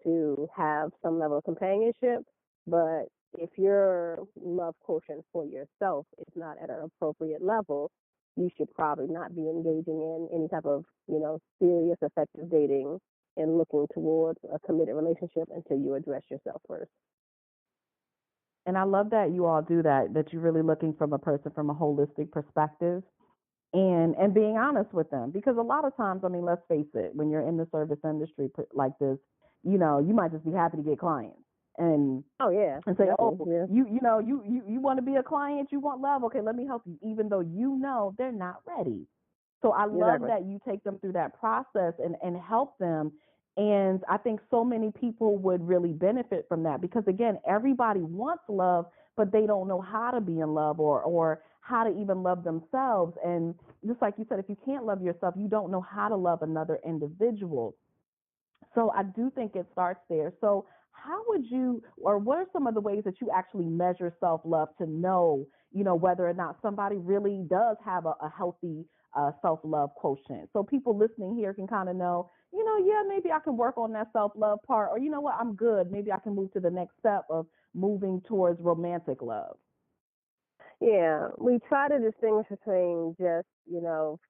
to have some level of companionship. But if your love quotient for yourself is not at an appropriate level, you should probably not be engaging in any type of, serious, effective dating and looking towards a committed relationship until you address yourself first. And I love that you all do that, that you're really looking from a person from a holistic perspective, and being honest with them, because a lot of times, I mean, let's face it, when you're in the service industry like this, you might just be happy to get clients and Oh yeah, and say, oh, definitely. Yeah. you want to be a client, you want love, okay, let me help you, even though they're not ready. So I love Exactly. that you take them through that process and help them. And I think so many people would really benefit from that because, again, everybody wants love, but they don't know how to be in love or how to even love themselves. And just like you said, if you can't love yourself, you don't know how to love another individual. So I do think it starts there. So how would you, or what are some of the ways that you actually measure self-love to know, whether or not somebody really does have a healthy self-love quotient? So people listening here can kind of know, yeah, maybe I can work on that self-love part, or you know what, I'm good. Maybe I can move to the next step of moving towards romantic love. Yeah, we try to distinguish between just,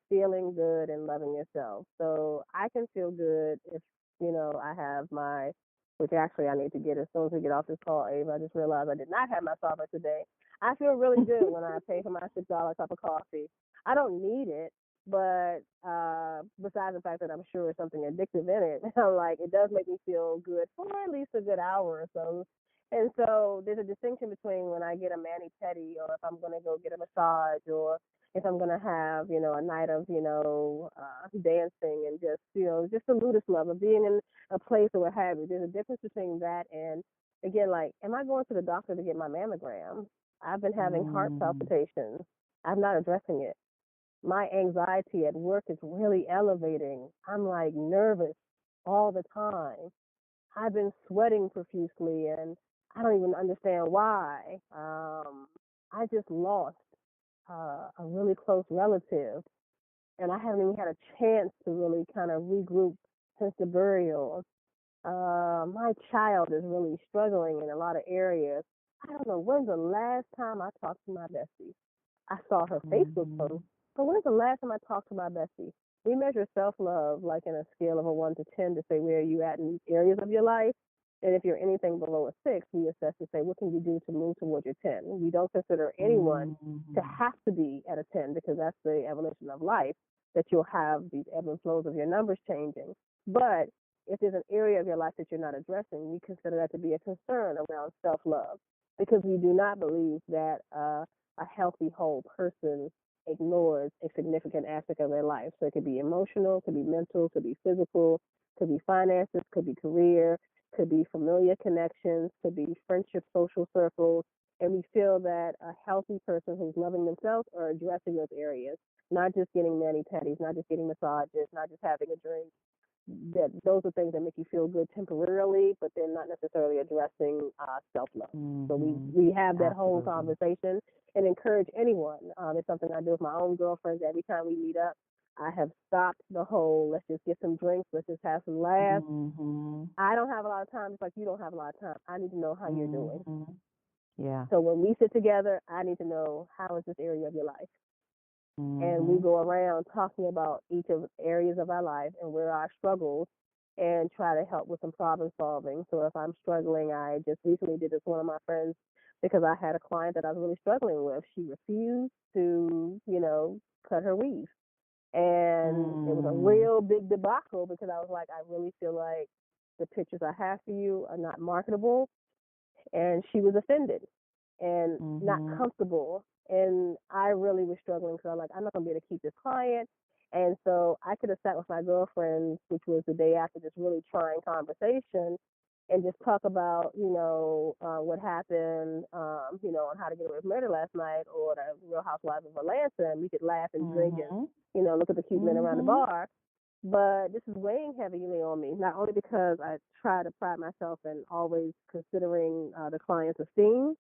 feeling good and loving yourself. So I can feel good if, I have my, which actually I need to get as soon as we get off this call, Ava. I just realized I did not have my Starbucks today. I feel really good when I pay for my $6 cup of coffee. I don't need it, but besides the fact that I'm sure there's something addictive in it, I'm like, it does make me feel good for at least a good hour or so. And so there's a distinction between when I get a mani pedi or if I'm going to go get a massage or if I'm going to have, a night of, dancing and just, just the ludus love of being in a place or what have you. There's a difference between that and, again, like, am I going to the doctor to get my mammogram? I've been having heart Mm, palpitations. I'm not addressing it. My anxiety at work is really elevating. I'm like nervous all the time. I've been sweating profusely and I don't even understand why. I just lost a really close relative and I haven't even had a chance to really kind of regroup since the burial. My child is really struggling in a lot of areas. I don't know when's the last time I talked to my bestie. I saw her Facebook post, mm, but when's the last time I talked to my bestie? We measure self love like in a scale of a 1 to 10 to say where are you at in these areas of your life. And if you're anything below a 6, we assess to say what can you do to move towards your 10. We don't consider anyone to mm, have to be at a 10 because that's the evolution of life that you'll have these ebb and flows of your numbers changing. But if there's an area of your life that you're not addressing, we consider that to be a concern around self love because we do not believe that a healthy, whole person ignores a significant aspect of their life. So it could be emotional, could be mental, could be physical, could be finances, could be career, could be familiar connections, could be friendship, social circles. And we feel that a healthy person who's loving themselves are addressing those areas, not just getting mani pedis, not just getting massages, not just having a drink, that those are things that make you feel good temporarily, but they're not necessarily addressing self love. So mm. we have that whole Absolutely. conversation and encourage anyone. It's something I do with my own girlfriends every time we meet up. I have stopped the whole let's just get some drinks, let's just have some laughs. Hmm. I don't have a lot of time, just like you don't have a lot of time. I need to know how you're doing. Hmm. Yeah. So when we sit together, I need to know how is this area of your life, and we Hmm. go around talking about each of the areas of our life and where our struggles and try to help with some problem solving. So if I'm struggling, I just recently did this with one of my friends because I had a client that I was really struggling with. She refused to, cut her weave. And it was a Mm. real big debacle because I was like, I really feel like the pictures I have for you are not marketable, and she was offended and not Hmm. comfortable. And I really was struggling because I'm like, I'm not gonna be able to keep this client. And so I could have sat with my girlfriends, which was the day after this really trying conversation, and just talk about, what happened, on how to get away with murder last night or the Real Housewives of Atlanta, and we could laugh and drink and, Hmm. look at the cute men around the Hmm. bar. But this is weighing heavily on me, not only because I try to pride myself in always considering the client's esteem,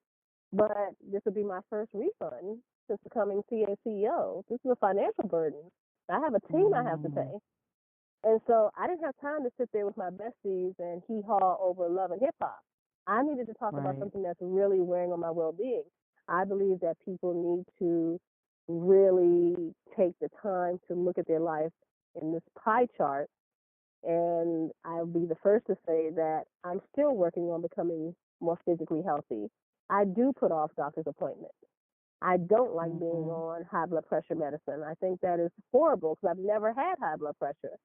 but this will be my first refund since becoming CA CEO. This is a financial burden. I have a team I have to Mm. pay. And so I didn't have time to sit there with my besties and hee haw over love and hip hop. I needed to talk about Right. something that's really weighing on my well being. I believe that people need to really take the time to look at their life in this pie chart. And I'll be the first to say that I'm still working on becoming more physically healthy. I do put off doctor's appointments. I don't like being Hmm. on high blood pressure medicine. I think that is horrible because I've never had high blood pressure.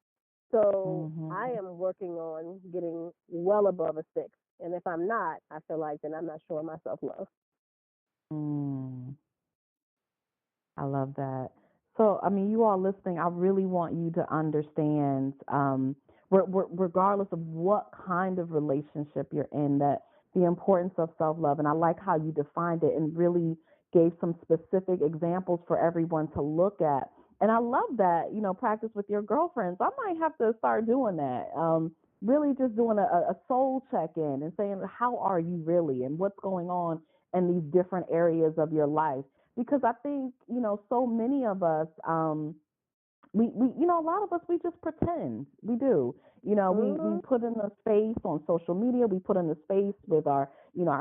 So I Hmm. am working on getting well above a 6. And if I'm not, I feel like then I'm not showing myself love. Mm. I love that. So, I mean, you all listening, I really want you to understand, regardless of what kind of relationship you're in, that the importance of self love. And I like how you defined it and really gave some specific examples for everyone to look at. And I love that, practice with your girlfriends. I might have to start doing that. Really just doing a soul check in and saying, how are you really and what's going on in these different areas of your life? Because I think, so many of us, a lot of us, we just pretend. We do. We Mhm. put in the space on social media. We put in the space with our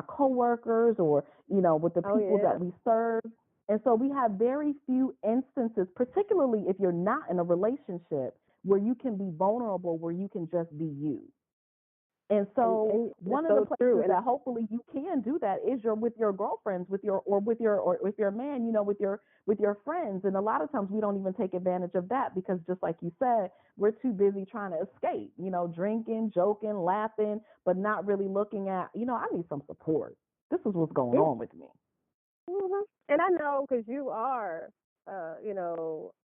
coworkers or, with the Oh people yeah. that we serve. And so we have very few instances, particularly if you're not in a relationship, where you can be vulnerable, where you can just be you. And so And it's one of the so true. places And that hopefully you can do that is with your girlfriends, with your man, with your friends. And a lot of times we don't even take advantage of that because just like you said, we're too busy trying to escape, drinking, joking, laughing, but not really looking at, I need some support. This is what's going yeah. on with me. And I know because you are, a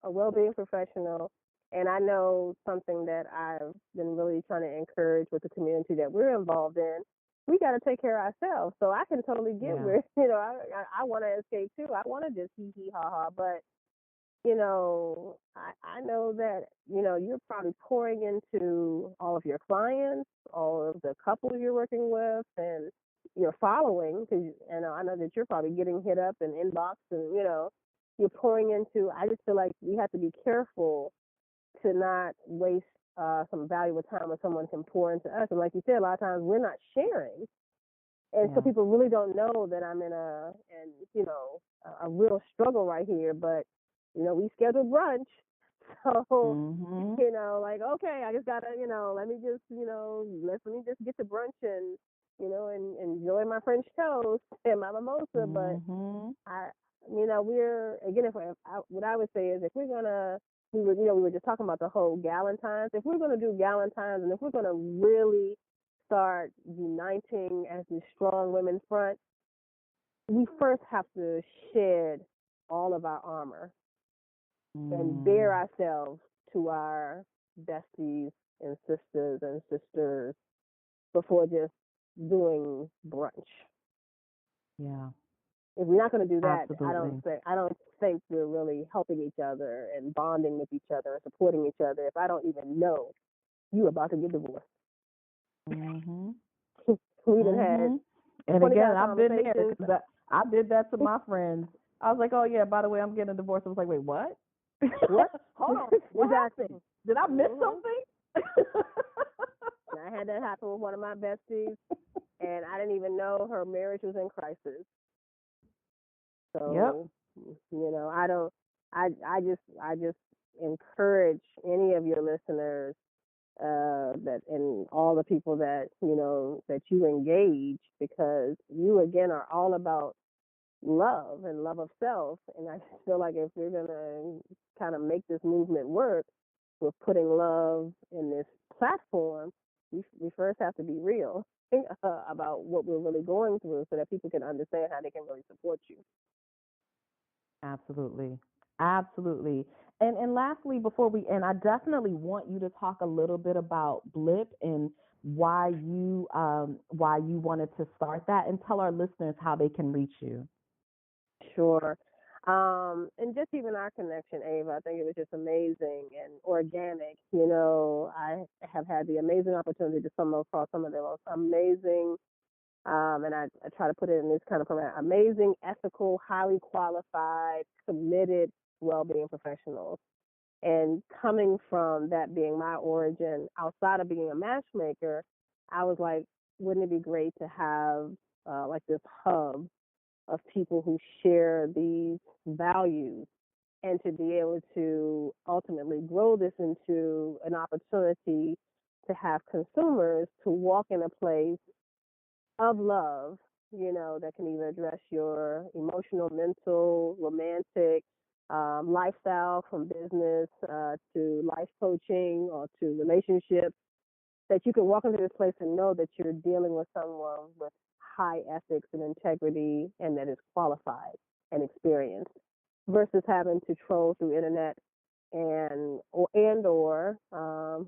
well-being professional, and I know something that I've been really trying to encourage with the community that we're involved in. We got to take care of ourselves. So I can totally get Yeah. where, I want to escape too. I want to just hee hee ha ha, but I know that, you're probably pouring into all of your clients, all of the couples you're working with, and you're following, because, I know that you're probably getting hit up and inbox and, you're pouring into, I just feel like we have to be careful to not waste some valuable time when someone can pour into us. And like you said, a lot of times we're not sharing. And so Yeah. people really don't know that I'm a real struggle right here. But we scheduled brunch, so Mhm. like, okay, I just gotta, let me just get to brunch and and enjoy my French toast and my mimosa. But Mhm. I, we're again, what I would say is if we're gonna, we were just talking about the whole Galentines. If we're gonna do Galentines, and if we're gonna really start uniting as this strong women's front, we first have to shed all of our armor and bare Mm. ourselves to our besties and sisters before just doing brunch. Yeah. If we're not going to do that, Absolutely. I don't think we're really helping each other and bonding with each other and supporting each other. If I don't even know you about to get divorced, Mhm. we done had Mhm. And again, 25 I've been there conversations. because I did that to my friends. I was like, "Oh yeah, by the way, I'm getting a divorce." I was like, "Wait, what? What? Hold on, what Exactly. happened? Did I miss hmm something?" And I had that happen with one of my besties, and I didn't even know her marriage was in crisis. Yep. So, I don't. I just encourage any of your listeners, that and all the people that that you engage, because you again are all about love and love of self. And I just feel like if we're gonna kind of make this movement work, with putting love in this platform, we first have to be real about what we're really going through, so that people can understand how they can really support you. Absolutely. Absolutely. And lastly, before we end, I definitely want you to talk a little bit about Blip and why you wanted to start that, and tell our listeners how they can reach you. Sure. And just even our connection, Ava, I think it was just amazing and organic. I have had the amazing opportunity to stumble across some of the most amazing, and I try to put it in this kind of format, amazing, ethical, highly qualified, committed well-being professionals. And coming from that being my origin, outside of being a matchmaker, I was like, wouldn't it be great to have like this hub of people who share these values, and to be able to ultimately grow this into an opportunity to have consumers to walk in a place of love, that can either address your emotional, mental, romantic, lifestyle, from business to life coaching or to relationships, that you can walk into this place and know that you're dealing with someone with high ethics and integrity, and that is qualified and experienced. versus having to troll through internet and or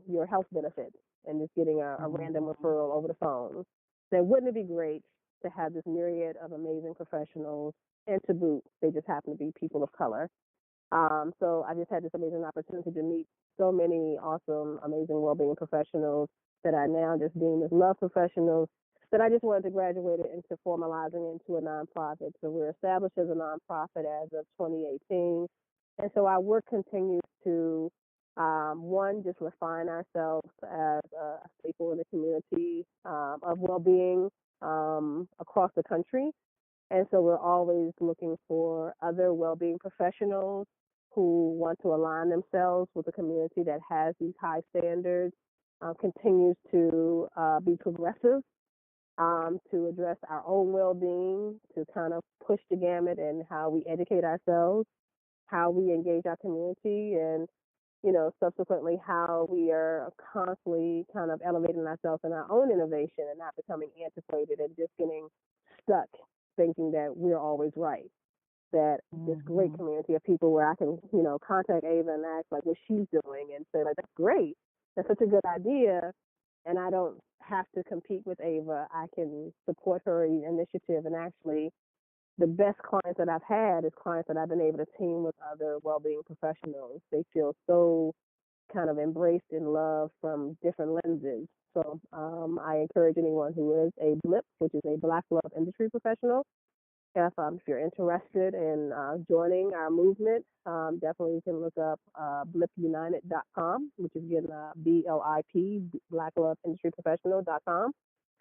your health benefits and just getting a random referral over the phone. Then wouldn't it be great to have this myriad of amazing professionals, and to boot, they just happen to be people of color. So I just had this amazing opportunity to meet so many awesome, amazing well-being professionals that I now just deem as love professionals, that I just wanted to graduate it into formalizing into a nonprofit. So we're established as a nonprofit as of 2018. And so our work continues to, one, just refine ourselves as a staple in the community of well-being across the country. And so we're always looking for other well-being professionals who want to align themselves with a community that has these high standards, continues to be progressive, to address our own well-being, to kind of push the gamut in how we educate ourselves, how we engage our community, and subsequently how we are constantly kind of elevating ourselves in our own innovation and not becoming antiquated and just getting stuck thinking that we're always right. That this great community of people where I can, contact Ava and ask like what she's doing and say like, that's great. That's such a good idea. And I don't have to compete with Ava. I can support her initiative. And actually, the best clients that I've had is clients that I've been able to team with other well-being professionals. They feel so kind of embraced and loved from different lenses. So I encourage anyone who is a BLIP, which is a Black Love Industry Professional, if you're interested in joining our movement, definitely you can look up blipunited.com, which is again BLIP, Black Love Industry Professional.com.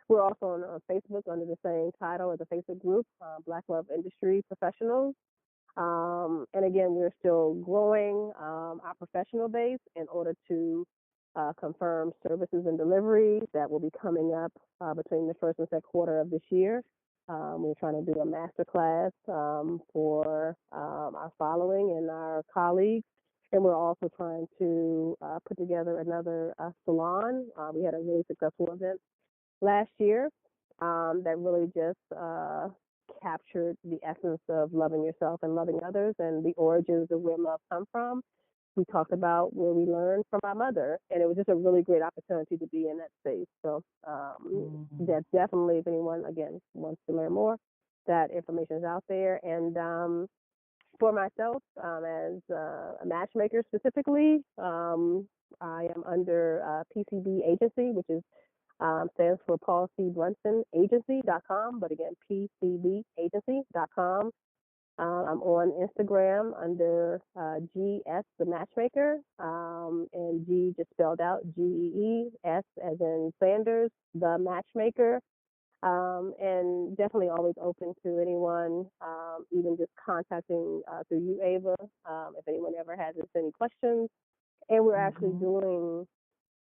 We're also on Facebook under the same title as a Facebook group, Black Love Industry Professionals. And again, we're still growing our professional base in order to confirm services and deliveries that will be coming up between the first and second quarter of this year. We're trying to do a master class for our following and our colleagues. And we're also trying to put together another salon. We had a really successful event last year that really just captured the essence of loving yourself and loving others and the origins of where love comes from. We talked about where we learned from our mother, and it was just a really great opportunity to be in that space. So that's definitely, if anyone, again, wants to learn more, that information is out there. And for myself, as a matchmaker specifically, I am under PCB Agency, which is stands for Paul C. Brunson Agency.com, but again, PCBAgency.com. I'm on Instagram under GS the Matchmaker, and G just spelled out GEE, S as in Sanders, the Matchmaker. And definitely always open to anyone, even just contacting through you, Ava, if anyone ever has any questions. And we're actually doing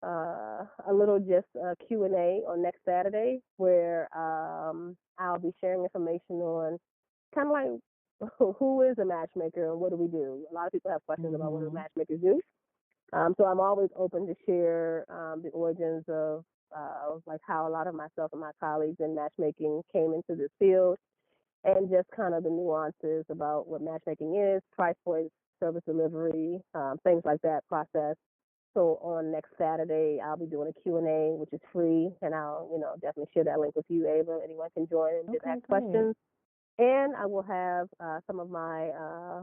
a little just Q&A on next Saturday where I'll be sharing information on kind of like who is a matchmaker and what do we do. A lot of people have questions about what do matchmakers do. So I'm always open to share the origins of like how a lot of myself and my colleagues in matchmaking came into this field, and just kind of the nuances about what matchmaking is, price points, service delivery, things like that process. So on next Saturday, I'll be doing a Q&A, which is free, and I'll, definitely share that link with you, Ava. Anyone can join and just ask questions. And I will have some of my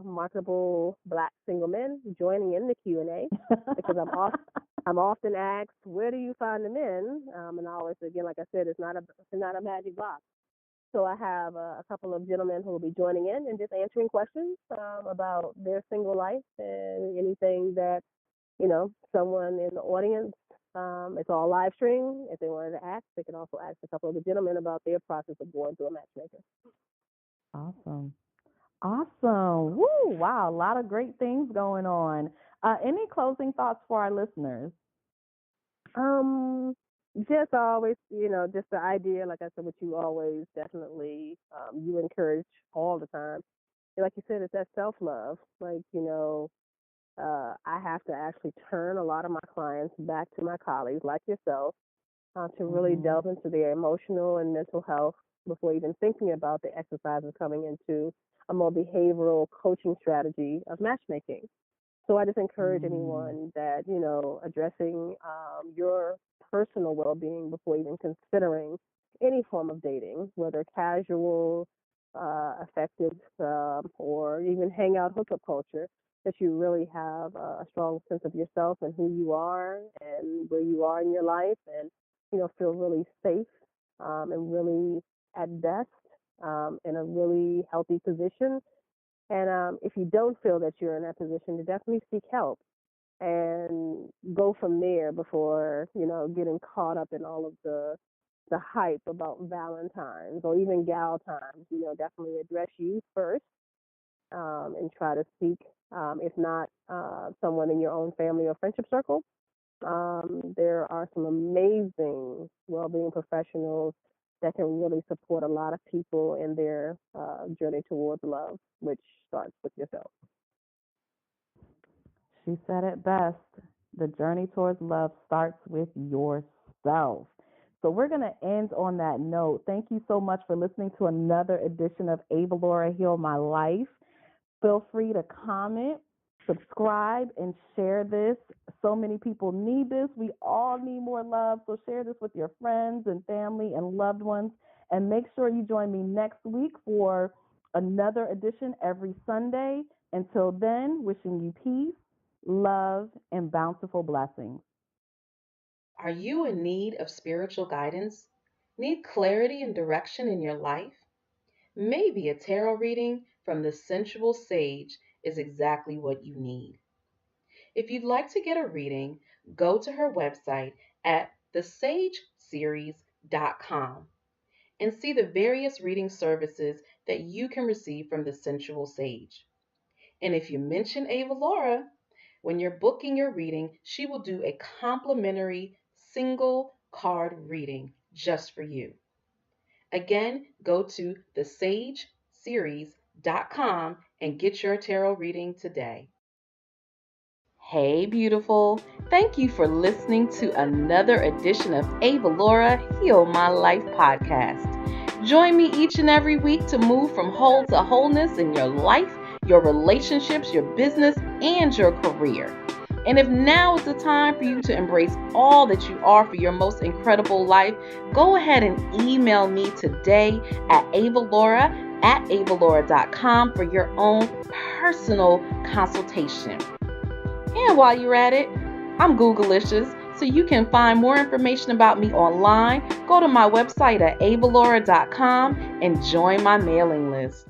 marketable Black single men joining in the Q&A because I'm often asked, where do you find the men? And I always, again, like I said, it's not a magic box. So I have a couple of gentlemen who will be joining in and just answering questions about their single life and anything that, someone in the audience. It's all live stream. If they wanted to ask, they can also ask a couple of the gentlemen about their process of going through a matchmaker. Awesome. Woo, wow, a lot of great things going on. Any closing thoughts for our listeners? Just always, just the idea, like I said, what you always definitely, you encourage all the time. Like you said, it's that self-love. Like, I have to actually turn a lot of my clients back to my colleagues like yourself to really delve into their emotional and mental health before even thinking about the exercises coming into a more behavioral coaching strategy of matchmaking. So I just encourage anyone that, addressing your personal well-being before even considering any form of dating, whether casual, effective, or even hangout hookup culture, that you really have a strong sense of yourself and who you are and where you are in your life, and, feel really safe, and really at best, in a really healthy position. And if you don't feel that you're in that position, to definitely seek help and go from there before, getting caught up in all of the hype about Valentines or even gal times. Definitely address you first, and try to seek, if not someone in your own family or friendship circle. There are some amazing well-being professionals that can really support a lot of people in their journey towards love, which starts with yourself. She said it best. The journey towards love starts with yourself. So we're going to end on that note. Thank you so much for listening to another edition of Ava Laura Heal My Life. Feel free to comment, subscribe, and share this. So many people need this. We all need more love. So share this with your friends and family and loved ones. And make sure you join me next week for another edition every Sunday. Until then, wishing you peace, love, and bountiful blessings. Are you in need of spiritual guidance? Need clarity and direction in your life? Maybe a tarot reading from the sensual sage is exactly what you need. If you'd like to get a reading, go to her website at thesageseries.com and see the various reading services that you can receive from the sensual sage. And if you mention Ava Laura, when you're booking your reading, she will do a complimentary single card reading just for you. Again, go to thesageseries.com and get your tarot reading today. Hey, beautiful. Thank you for listening to another edition of Ava Laura Heal My Life podcast. Join me each and every week to move from whole to wholeness in your life, your relationships, your business, and your career. And if now is the time for you to embrace all that you are for your most incredible life, go ahead and email me today at avalaura@avalaura.com for your own personal consultation. And while you're at it, I'm Googleicious, so you can find more information about me online. Go to my website at avalaura.com and join my mailing list.